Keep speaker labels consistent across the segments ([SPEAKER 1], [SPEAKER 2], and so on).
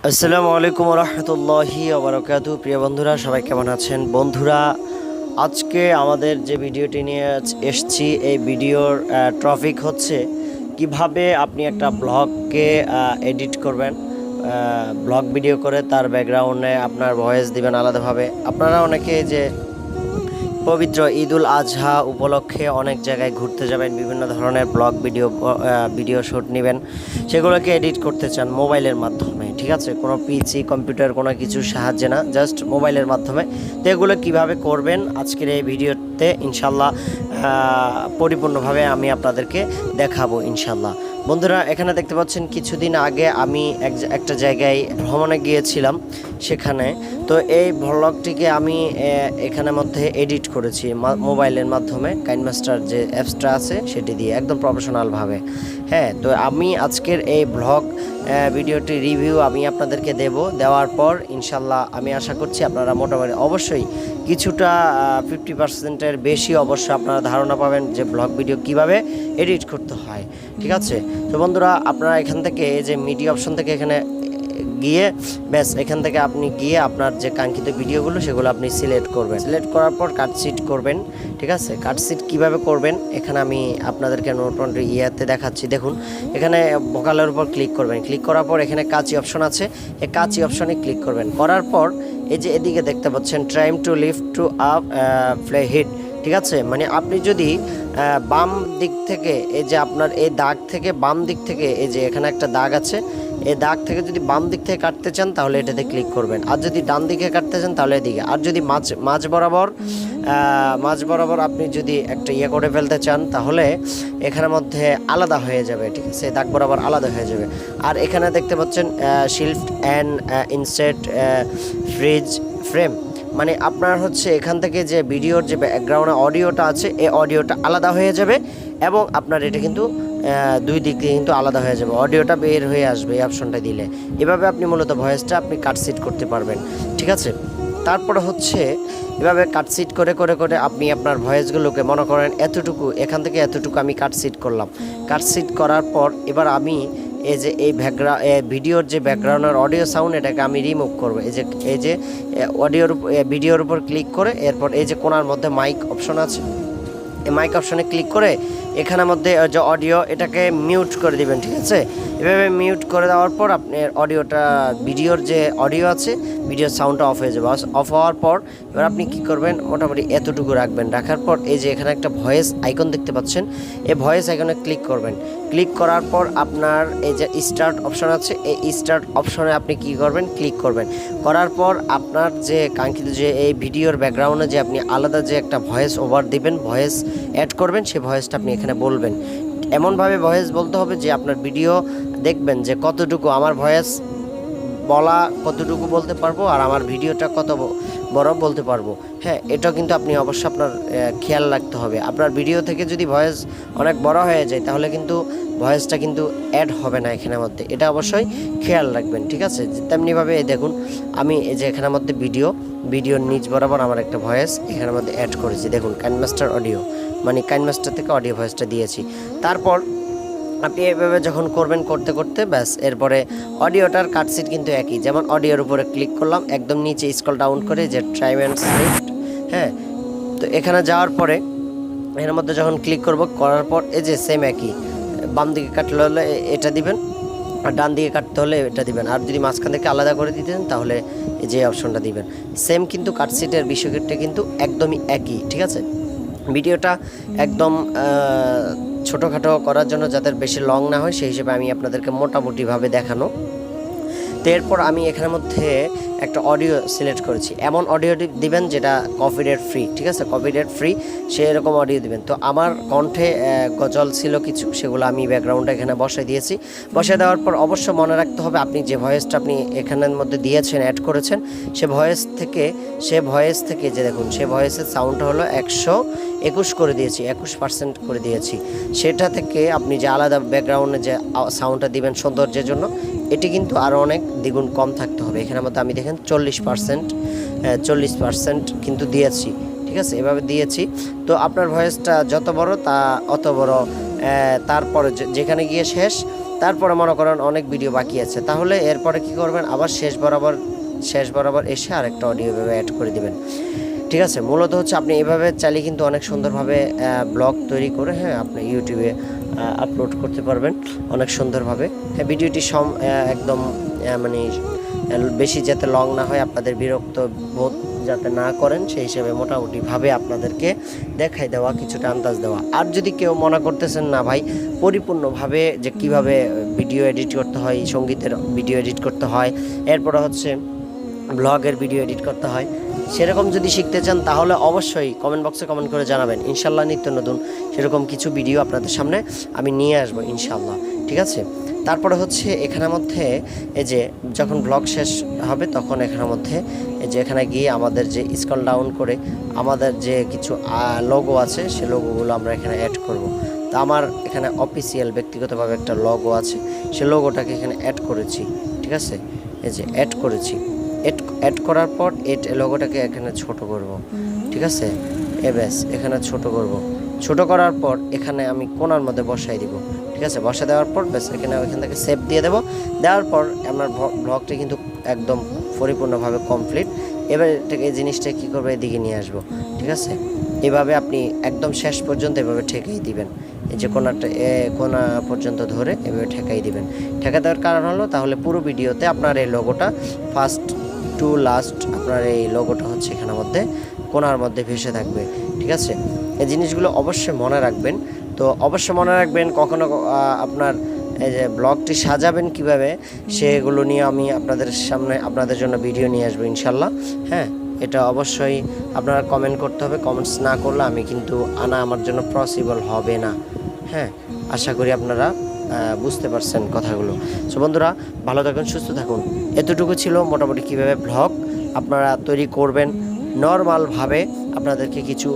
[SPEAKER 1] আসসালামু আলাইকুম রহমতুল্লাহি ওবরাকাতু। প্রিয় বন্ধুরা, সবাই কেমন আছেন? বন্ধুরা, আজকে আমাদের যে ভিডিওটি নিয়ে এসছি, এই ভিডিওর টপিক হচ্ছে কিভাবে আপনি একটা ব্লগকে এডিট করবেন। ব্লগ ভিডিও করে তার ব্যাকগ্রাউন্ডে আপনার ভয়েস দিবেন আলাদাভাবে। আপনারা অনেকে যে পবিত্র ঈদুল আজহা উপলক্ষে অনেক জায়গায় ঘুরতে যাবেন, বিভিন্ন ধরনের ব্লগ ভিডিও শ্যুট নেবেন, সেগুলোকে এডিট করতে চান মোবাইলের মাধ্যমে। ঠিক আছে, কোনো পিসি কম্পিউটার কোনো কিছুর সাহায্যে না, জাস্ট মোবাইলের মাধ্যমে। তো এগুলো কীভাবে করবেন আজকের এই ভিডিওতে ইনশাল্লাহ পরিপূর্ণভাবে আমি আপনাদেরকে দেখাবো ইনশাল্লাহ। বন্ধুরা, এখানে দেখতে পাচ্ছেন কিছুদিন আগে আমি একটা জায়গায় ভ্রমণে গিয়েছিলাম সেখানে। তো এই ভ্লগটিকে আমি এখানের মধ্যে এডিট করেছি মোবাইলের মাধ্যমে, কাইনমাস্টার যে অ্যাপসটা আছে সেটি দিয়ে একদম প্রফেশনালভাবে। হ্যাঁ, তো আমি আজকের এই ভ্লগ ভিডিওটি রিভিউ আমি আপনাদেরকে দেওয়ার পর ইনশাল্লাহ আমি আশা করছি আপনারা মোটামুটি অবশ্যই কিছুটা 50%-এর বেশি অবশ্যই আপনারা ধারণা পাবেন যে ব্লগ ভিডিও কিভাবে এডিট করতে হয়। ঠিক আছে, তো বন্ধুরা, আপনারা এখান থেকে এই যে মিডিয়া অপশন থেকে এখানে গিয়ে ব্যাস এখান থেকে আপনি গিয়ে আপনার যে কাঙ্ক্ষিত ভিডিওগুলো সেগুলো আপনি সিলেক্ট করবেন। সিলেক্ট করার পর কাটশিট করবেন। ঠিক আছে, কাটশিট কিভাবে করবেন এখানে আমি আপনাদেরকে নোটন ইয়াতে দেখাচ্ছি। দেখুন, এখানে ভোকালের উপর ক্লিক করবেন। ক্লিক করার পর এখানে কাঁচি অপশন আছে, এই কাঁচি অপশনে ক্লিক করবেন। করার পর এই যে এদিকে দেখতে পাচ্ছেন time to lift to up play hit. ঠিক আছে, মানে আপনি যদি বাম দিক থেকে এই যে আপনার এই দাগ থেকে বাম দিক থেকে এই যে এখানে একটা দাগ আছে, এই দাগ থেকে যদি বাম দিক থেকে কাটতে চান তাহলে এটাতে ক্লিক করবেন, আর যদি ডান দিকে কাটতে চান তাহলে এদিকে, আর যদি মাঝ বরাবর আপনি যদি একটা ইয়ে করে ফেলতে চান তাহলে এখানের মধ্যে আলাদা হয়ে যাবে। ঠিক আছে, দাগ বরাবর আলাদা হয়ে যাবে। আর এখানে দেখতে পাচ্ছেন shift and insert fridge frame, মানে আপনার হচ্ছে এখান থেকে যে ভিডিওর যে ব্যাকগ্রাউন্ডে অডিওটা আছে এই অডিওটা আলাদা হয়ে যাবে, এবং আপনার এটা কিন্তু দুই দিক দিয়ে কিন্তু আলাদা হয়ে যাবে, অডিওটা বের হয়ে আসবে এই অপশনটা দিলে। এভাবে আপনি মূলত ভয়েসটা আপনি কাটসিট করতে পারবেন। ঠিক আছে, তারপরে হচ্ছে এভাবে কাটসিট করে করে করে আপনি আপনার ভয়েসগুলোকে মনে করেন এতটুকু, এখান থেকে এতটুকু আমি কাটসিট করলাম। কাটসিট করার পর এবার আমি এই যে এই ভিডিওর যে ব্যাকগ্রাউন্ডের অডিও সাউন্ড এটাকে আমি রিমুভ করবো। এই যে ভিডিওর উপর ক্লিক করে এরপর এই যে কোণার মধ্যে মাইক অপশন আছে, এই মাইক অপশনে ক্লিক করে এখানের মধ্যে যে অডিও এটাকে মিউট করে দিবেন। ঠিক আছে, এভাবে মিউট করে দেওয়ার পর আপনার অডিওটা ভিডিওর যে অডিও আছে ভিডিওর সাউন্ডটা অফ হয়ে যাবে। অফ হওয়ার পর এবার আপনি কি করবেন, মোটামুটি এতটুকু রাখবেন। রাখার পর এই যে এখানে একটা ভয়েস আইকন দেখতে পাচ্ছেন, এই ভয়েস আইকনে ক্লিক করবেন। ক্লিক করার পর আপনার এই যে স্টার্ট অপশন আছে, এই স্টার্ট অপশনে আপনি কি করবেন, ক্লিক করবেন। করার পর আপনার যে কাঙ্ক্ষিত যে এই ভিডিওর ব্যাকগ্রাউন্ডে যে আপনি আলাদা যে একটা ভয়েস ওভার দিবেন, ভয়েস অ্যাড করবেন, সেই ভয়েসটা আপনি এখানে বলবেন। এমনভাবে ভয়েস বলতে হবে যে আপনার ভিডিও দেখবেন যে কতটুকু আমার ভয়েস বলা, কতটুকু বলতে পারবো, আর আমার ভিডিওটা কত বড় বলতে পারবো। হ্যাঁ, এটাও কিন্তু আপনি অবশ্যই আপনার খেয়াল রাখতে হবে। আপনার ভিডিও থেকে যদি ভয়েস অনেক বড় হয়ে যায় তাহলে কিন্তু ভয়েসটা কিন্তু অ্যাড হবে না এখানের মধ্যে, এটা অবশ্যই খেয়াল রাখবেন। ঠিক আছে, তেমনিভাবে দেখুন আমি এই যে এখানের মধ্যে ভিডিওর নিচ বরাবর আমার একটা ভয়েস এখানের মধ্যে অ্যাড করেছি। দেখুন, কাইনমাস্টার অডিও, মানে কাইনমাস্টার থেকে অডিও ভয়েসটা দিয়েছি। তারপর আপনি এভাবে যখন করবেন করতে করতে ব্যাস এরপরে অডিওটার কাটসিট কিন্তু একই। যেমন অডিওর উপরে ক্লিক করলাম, একদম নিচে স্ক্রল ডাউন করে যে ট্রাইম অ্যান্ড সিলেক্ট। হ্যাঁ, তো এখানে যাওয়ার পরে এর মধ্যে যখন ক্লিক করার পর এই যে সেম একই, বাম দিকে কাটলে হলে এটা দিবেন, আর ডান দিকে কাটতে হলে এটা দিবেন, আর যদি মাঝখান থেকে আলাদা করে দিতেন তাহলে এই যে অপশনটা দিবেন। সেম কিন্তু কাটসিটের বিষয়টা কিন্তু একদমই একই। ঠিক আছে, ভিডিওটা একদম ছোটোখাটো করার জন্য যাতে বেশি লং না হয় সেই হিসেবে আমি আপনাদেরকে মোটামুটিভাবে দেখানো। তো এরপর আমি এখানের মধ্যে একটা অডিও সিলেক্ট করেছি, এমন অডিও দিবেন যেটা কপিরাইট ফ্রি। ঠিক আছে, কপিরাইট ফ্রি সেরকম অডিও দিবেন। তো আমার কণ্ঠে গজল ছিল কিছু, সেগুলো আমি ব্যাকগ্রাউন্ডে এখানে বসিয়ে দিয়েছি। বসিয়ে দেওয়ার পর অবশ্য মনে রাখতে হবে আপনি যে ভয়েসটা আপনি এখানের মধ্যে দিয়েছেন, অ্যাড করেছেন, সে ভয়েস থেকে যে দেখুন সে ভয়েসের সাউন্ডটা হলো 121 করে দিয়েছি, 21% করে দিয়েছি। সেটা থেকে আপনি যে আলাদা ব্যাকগ্রাউন্ডে যে সাউন্ডটা দিবেন সৌন্দর্যের জন্য, এটি কিন্তু আরও অনেক দ্বিগুণ কম থাকতে হবে। এখানের মধ্যে আমি দেখেন 40% কিন্তু দিয়েছি। ঠিক আছে, এভাবে দিয়েছি। তো আপনার ভয়েসটা যত বড় তা অত বড়, তারপরে যেখানে গিয়ে শেষ তারপরে মনে করেন অনেক ভিডিও বাকি আছে, তাহলে এরপরে কি করবেন, আবার শেষ বরাবর এসে আরেকটা অডিও এভাবে অ্যাড করে দিবেন। ঠিক আছে, মূলত হচ্ছে আপনি এভাবে চাইলে কিন্তু অনেক সুন্দরভাবে ব্লগ তৈরি করে হ্যাঁ আপনি ইউটিউবে আপলোড করতে পারবেন অনেক সুন্দরভাবে। হ্যাঁ, ভিডিওটি একদম মানে বেশি যাতে লং না হয়, আপনাদের বিরক্ত বোধ যাতে না করেন, সেই হিসেবে মোটামুটিভাবে আপনাদেরকে দেখাই দেওয়া, কিছুটা আন্দাজ দেওয়া। আর যদি কেউ মনে করতেছেন না ভাই পরিপূর্ণভাবে যে কিভাবে ভিডিও এডিট করতে হয়, সঙ্গীতের ভিডিও এডিট করতে হয়, এরপরে হচ্ছে ব্লগের ভিডিও এডিট করতে হয়, সেরকম যদি শিখতে চান তাহলে অবশ্যই কমেন্ট বক্সে কমেন্ট করে জানাবেন। ইনশাল্লাহ নিত্য নতুন সেরকম কিছু ভিডিও আপনাদের সামনে আমি নিয়ে আসবো ইনশাল্লাহ। ঠিক আছে, তারপরে হচ্ছে এখানের মধ্যে এই যে যখন ব্লগ শেষ হবে তখন এখানের মধ্যে এই যে এখানে গিয়ে আমাদের যে স্ক্রল ডাউন করে আমাদের যে কিছু লোগো আছে সে লোগোগুলো আমরা এখানে অ্যাড করব। তা আমার এখানে অফিসিয়াল ব্যক্তিগতভাবে একটা লোগো আছে, সে লোগোটাকে এখানে অ্যাড করেছি। ঠিক আছে, এই যে অ্যাড করেছি, অ্যাড করার পর লোগোটাকে এখানে ছোট করব। ঠিক আছে, ব্যাস এখানে ছোট করব। ছোট করার পর এখানে আমি কোণার মধ্যে বসাই দিব। ঠিক আছে, বসা দেওয়ার পর ব্যাস এখানে ওইখান থেকে সেভ দিয়ে দেবো। দেওয়ার পর আমার ব্লগটি কিন্তু একদম পরিপূর্ণভাবে কমপ্লিট। এবার এটাকে এই জিনিসটা কী করবো, এদিকে নিয়ে আসবো। ঠিক আছে, এভাবে আপনি একদম শেষ পর্যন্ত এভাবে ঠেকাই দিবেন। এই যে কোণা পর্যন্ত ধরে এভাবে ঠেকাই দিবেন। ঠেকা দেওয়ার কারণ হলো তাহলে পুরো ভিডিওতে আপনার এই লোগোটা ফার্স্ট টু লাস্ট আপনার এই লোগোটা হচ্ছে এখানের মধ্যে কোণার মধ্যে ভেসে থাকবে। ঠিক আছে, এই জিনিসগুলো অবশ্যই মনে রাখবেন। তো অবশ্যই মনে রাখবেন কখনো আপনার এই যে ব্লগটি সাজাবেন কিভাবে, সেগুলো নিয়ে আমি আপনাদের জন্য ভিডিও নিয়ে আসবো ইনশাল্লাহ। হ্যাঁ, এটা অবশ্যই আপনারা কমেন্ট করতে হবে, কমেন্টস না করলে আমি কিন্তু আমার জন্য পসিবল হবে না। হ্যাঁ, আশা করি আপনারা বুঝতে পারছেন কথাগুলো। সো বন্ধুরা, ভালো থাকুন, সুস্থ থাকুন। এতটুকু ছিল মোটামুটি কীভাবে ব্লগ আপনারা তৈরি করবেন, নর্মালভাবে আপনাদেরকে কিছু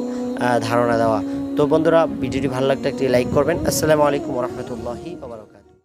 [SPEAKER 1] ধারণা দেওয়া। তো বন্ধুরা, ভিডিওটি ভালো লাগলে একটি লাইক করবেন। আসসালামু আলাইকুম ওয়া রাহমাতুল্লাহি ওয়া বারাকাতুহু।